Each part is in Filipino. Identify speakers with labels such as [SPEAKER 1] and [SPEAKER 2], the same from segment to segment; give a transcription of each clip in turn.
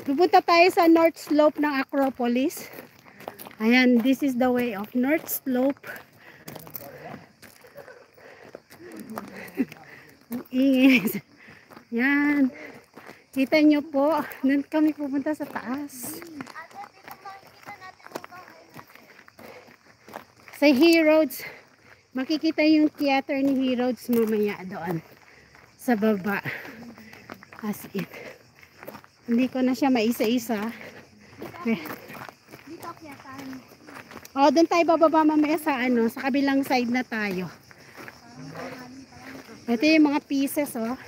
[SPEAKER 1] Pupunta tayo sa North Slope ng Acropolis. Ayan, this is the way of North Slope. Ingay. Yan. Kita nyo po, nun kami pupunta sa taas. Sa Heroes, makikita yung theater ni Heroes mamaya doon. Sa baba. As in. Hindi ko na siya maisa-isa. O, doon tayo bababa mamaya sa ano, sa kabilang side na tayo. Ito yung mga pieces, oh.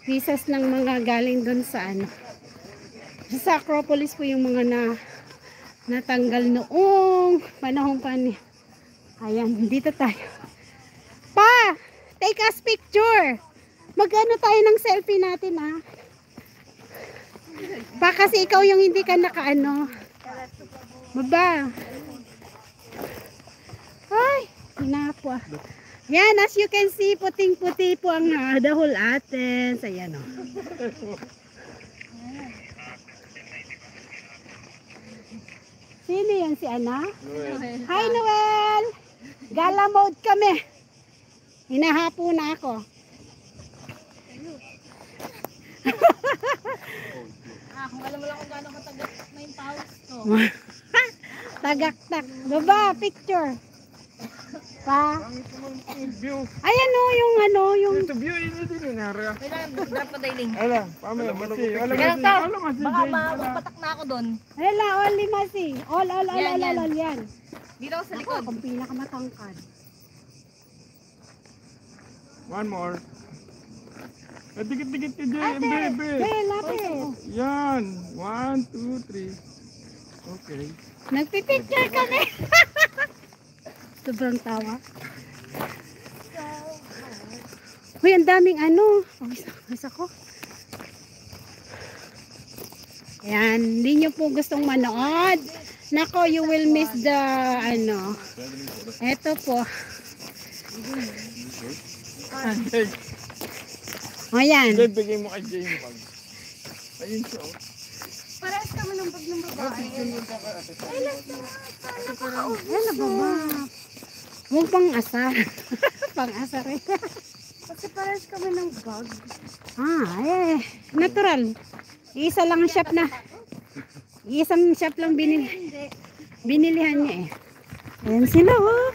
[SPEAKER 1] Pieces ng mga galing doon sa ano. Sa Acropolis po yung mga natanggal noong panahon pa ni. Ayan, dito tayo. Pa! Take us picture! Mag-ano tayo ng selfie natin, ah. Pa, kasi ikaw yung hindi ka nakaano. Baba. Ay, hinapo ah. Yan, as you can see, puting-puti po ang the whole Athens. Ayan o. Sino yan, si Ana? Noel. Hi, Noel! Gala mode kami. Hinahapo na ako.
[SPEAKER 2] Kung alam mo lang kung gano'ng katagak na yung pawis ko.
[SPEAKER 1] Tagaktak. Baba, picture. Pa. Ayan o, yung ano, yung...
[SPEAKER 3] Ito view, ini din inara.
[SPEAKER 2] Kailangan drop pa dining.
[SPEAKER 3] Ala, pamela, masi.
[SPEAKER 2] Kailangan ka. Baka mapatak na ako doon.
[SPEAKER 1] Ala, all limasi. All, yan.
[SPEAKER 2] Dito ako sa likod.
[SPEAKER 1] Kung pinakamatangkad.
[SPEAKER 3] One more. Dikit-dikit ka dyan, baby.
[SPEAKER 1] Lapit.
[SPEAKER 3] Yan. 1, 2, 3. Okay.
[SPEAKER 1] Nagpipicture kami. Sobrang tawa. Uy, ang daming ano. Pawis ako. Ayan, hindi nyo po gustong manood. Nako, you will miss the ano. Eto po. Ayan.
[SPEAKER 3] Bigay mo kay Jane pag. Ayun siya.
[SPEAKER 2] Parehas kami ng bag ng babae.
[SPEAKER 1] Ay, nababa. Huwag pang asar. Pang asar eh.
[SPEAKER 2] Kasi parehas kami ng bag.
[SPEAKER 1] Natural. Isa lang ang shop na. Isang shop lang binilihan niya eh. Ayan sila oh.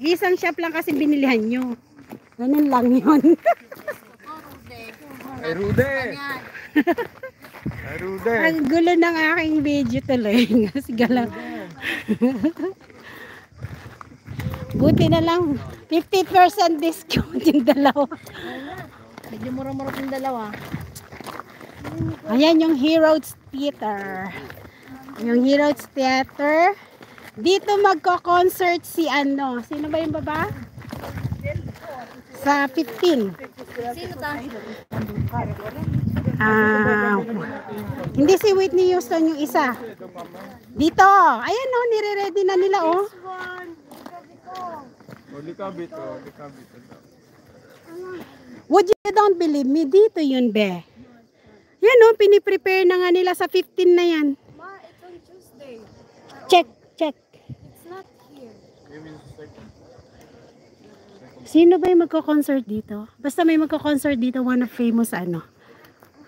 [SPEAKER 1] Isang shop lang kasi binilihan nyo. Ganun lang yun.
[SPEAKER 3] Ay, Rude. Ay, Rude.
[SPEAKER 1] Ang gulo ng aking video tuloy. Kasi galaw. Buti na lang 50% discount yung dalawa.
[SPEAKER 2] Medyo mura-mura yung dalawa.
[SPEAKER 1] Ayan yung Heroes Theater. Yung Heroes Theater. Dito magko-concert si ano. Sino ba yung baba? Sa 15.
[SPEAKER 2] Sino ta?
[SPEAKER 1] Hindi si Whitney Houston yung isa. Dito. Ayan o, nire-ready na nila o.
[SPEAKER 3] Likabit o, likabit.
[SPEAKER 1] Would you don't believe me? Dito yun be. Yan o, piniprepare na nga nila sa 15 na yan.
[SPEAKER 2] Ma, it's on Tuesday.
[SPEAKER 1] Check.
[SPEAKER 2] It's not here.
[SPEAKER 1] Sino ba yung magko-concert dito? Basta may magko-concert dito, one of famous ano.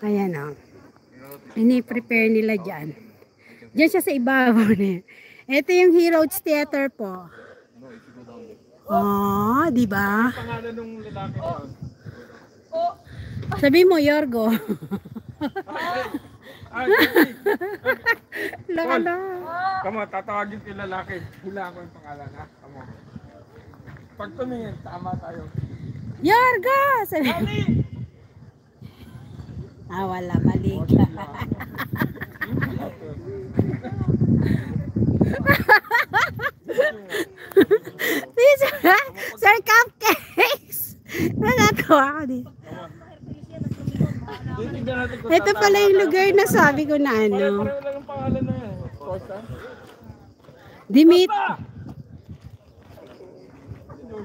[SPEAKER 1] Ayan o. Ini-prepare nila dyan. Diyan siya sa ibabaw na yan. Ito yung Heroes Theater po. Oh, di ba?
[SPEAKER 3] Pangalan ng lalaki na yun.
[SPEAKER 1] Sabi mo, Yorgo. Lala.
[SPEAKER 3] Kamo, tatawagin ko yung lalaki. Hula ko yung pangalan ha. Kamo. Pag tumingin, tama tayo.
[SPEAKER 1] Yorgo! Sabi mo. Wala. Mali ka. Sir Cupcakes! Nagagawa ko dito. Ito pala yung lugar na sabi ko na ano.
[SPEAKER 3] Pareho lang yung pangalan na yan.
[SPEAKER 1] Dimit.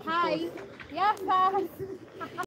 [SPEAKER 2] Hi. Yeah,